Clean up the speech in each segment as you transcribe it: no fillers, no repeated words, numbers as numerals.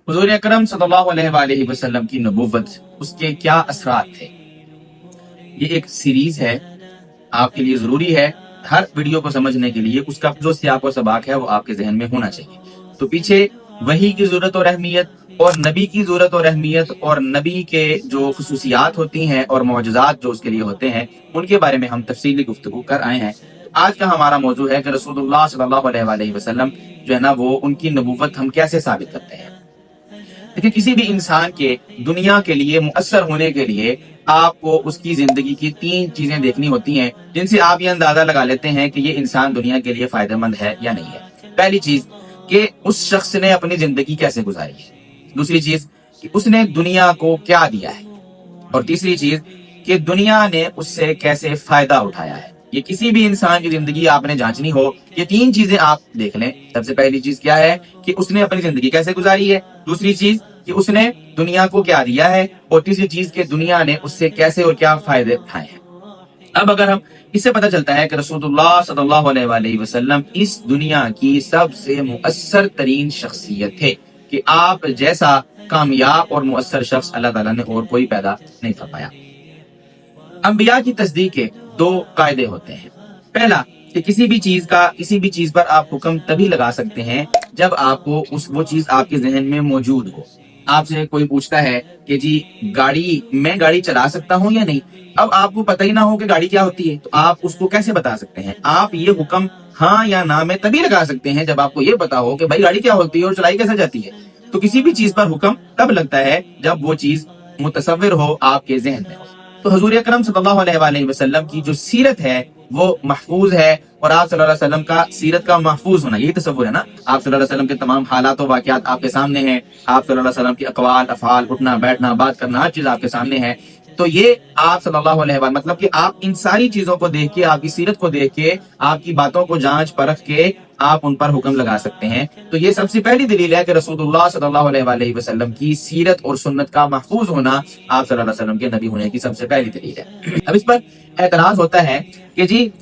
हुजूर अकरम सल्लल्लाहु अलैहि वसल्लम की नबूवत, उसके क्या असरात थे। ये एक सीरीज है, आपके लिए जरूरी है हर वीडियो को समझने के लिए उसका जो सियाक और सबाक है वो आपके जहन में होना चाहिए। तो पीछे वही की जरूरत और अहमियत और नबी की जरूरत और अहमियत और नबी के जो खुसूसियात होती हैं और मौजज़ात जो उसके लिए होते हैं, उनके बारे में हम तफसीली गुफ्तगू कर आए हैं। आज का हमारा मौजू है कि रसूलुल्लाह सल्लल्लाहु अलैहि वसल्लम जो है ना, वो उनकी नबूवत हम कैसे साबित करते हैं। देखिए, किसी भी इंसान के दुनिया के लिए मुअस्सर होने के लिए आपको उसकी जिंदगी की 3 चीजें देखनी होती हैं, जिनसे आप ये अंदाजा लगा लेते हैं कि ये इंसान दुनिया के लिए फायदेमंद है या नहीं है। पहली चीज कि उस शख्स ने अपनी जिंदगी कैसे गुजारी है। दूसरी चीज कि उसने दुनिया को क्या दिया है। और तीसरी चीज कि दुनिया ने उससे कैसे फायदा उठाया है। ये किसी भी इंसान की जिंदगी आपने जांचनी हो, ये 3 चीजें आप देख लें। सबसे पहली चीज क्या है कि उसने अपनी जिंदगी कैसे गुजारी है, दूसरी चीज कि उसने दुनिया को क्या दिया है, और तीसरी चीज कि दुनिया ने उससे कैसे और क्या फायदे उठाए हैं। अब अगर हम इससे पता चलता है कि रसूलुल्लाह सल्लल्लाहु अलैहि वसल्लम इस दुनिया की सबसे मुअस्सर तरीन शख्सियत थे कि आप जैसा कामयाब और मुअस्सर शख्स अल्लाह ताला ने और कोई पैदा नहीं फरमाया। अंबिया की तस्दीक के 2 कायदे होते हैं। पहला कि किसी भी चीज पर आप हुक्म तभी लगा सकते हैं जब आपको वो चीज आपके जहन में मौजूद हो। आपसे कोई पूछता है कि जी मैं गाड़ी चला सकता हूँ या नहीं। अब आपको पता ही ना हो कि गाड़ी क्या होती है, तो आप उसको कैसे बता सकते हैं। आप ये हुक्म हाँ या ना में तभी लगा सकते हैं जब आपको ये पता हो कि भाई गाड़ी क्या होती है और चलाई कैसे जाती है। तो किसी भी चीज पर हुक्म तब लगता है जब वो चीज मुतसव्विर हो, आपके जहन में हो। तो हुजूर अकरम सल्लल्लाहु अलैहि वसल्लम की जो सीरत है वो महफूज है, और आप सल्लल्लाहु अलैहि वसल्लम का सीरत का महफूज होना, यही तसव्वुर है ना। आप सल्लल्लाहु अलैहि वसल्लम के तमाम हालात और वाक़यात आपके सामने हैं। आप सल्लल्लाहु अलैहि वसल्लम की अक़वाल अफ़आल, उठना बैठना, बात करना, हर चीज आपके सामने है। तो ये आप सल्लल्लाहु अलैहि वसल्लम, मतलब कि आप इन सारी चीजों को देख के, आपकी सीरत को देख के, आपकी बातों को जांच परख के आप उन पर हुक्म लगा सकते हैं। तो ये सबसे पहली दलील है कि रसूलुल्लाह सल्लल्लाहु अलैहि वसल्लम की सीरत और सुन्नत का महफूज होना आप सल्लल्लाहु अलैहि वसल्लम के नबी होने की सबसे पहली दलील है। अब इस पर एतराज होता है कि जी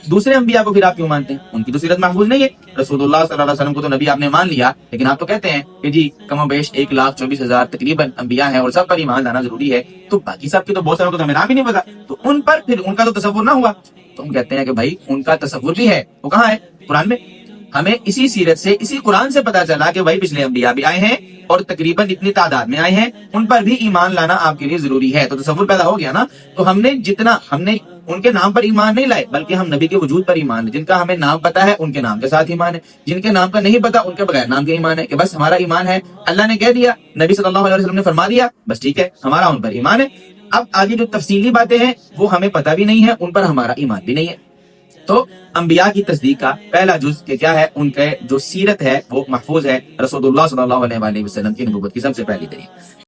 दूसरे अंबिया को फिर आप क्यों मानते हैं, उनकी तो सीरत महफूज नहीं है। रसूलुल्लाह सल्लल्लाहु अलैहि वसल्लम को तो नबी आपने मान लिया, लेकिन आप तो कहते हैं कि जी कमोबेश 1,24,000 तकरीबन अंबिया हैं और सब पर ईमान लाना जरूरी है। तो बाकी सब के तो बहुत सारों को तो हमें नाम ही नहीं पता, तो उन पर फिर उनका तो तसव्वुर ना हुआ। तो हम कहते हैं कि भाई उनका तसव्वुर भी है, वो कहाँ है, कुरान में। हमें इसी सीरत से, इसी कुरान से पता चला कि भाई पिछले अंबिया भी आए हैं और तकरीबन इतनी तादाद में आए हैं, उन पर भी ईमान लाना आपके लिए जरूरी है। तो तसव्वुर पैदा हो गया ना। तो हमने उनके नाम पर ईमान नहीं लाए, बल्कि हम नबी के वजूद पर ईमान है। जिनका हमें नाम पता है उनके नाम के साथ ईमान है, जिनके नाम का नहीं पता उनके बगैर नाम के ईमान है। कि बस हमारा ईमान है, अल्लाह ने कह दिया, नबी सल्लल्लाहु अलैहि वसल्लम ने फरमा दिया, बस ठीक है, हमारा उन पर ईमान है। अब आगे जो तफसीली बातें हैं वो हमें पता भी नहीं है, उन पर हमारा ईमान भी नहीं है। तो अंबिया की तस्दीक का पहला जुज के क्या है, उनके जो सीरत है वो महफूज है। रसूलुल्लाह सल्लल्लाहु अलैहि वसल्लम की नबूवत की सबसे पहली दलील।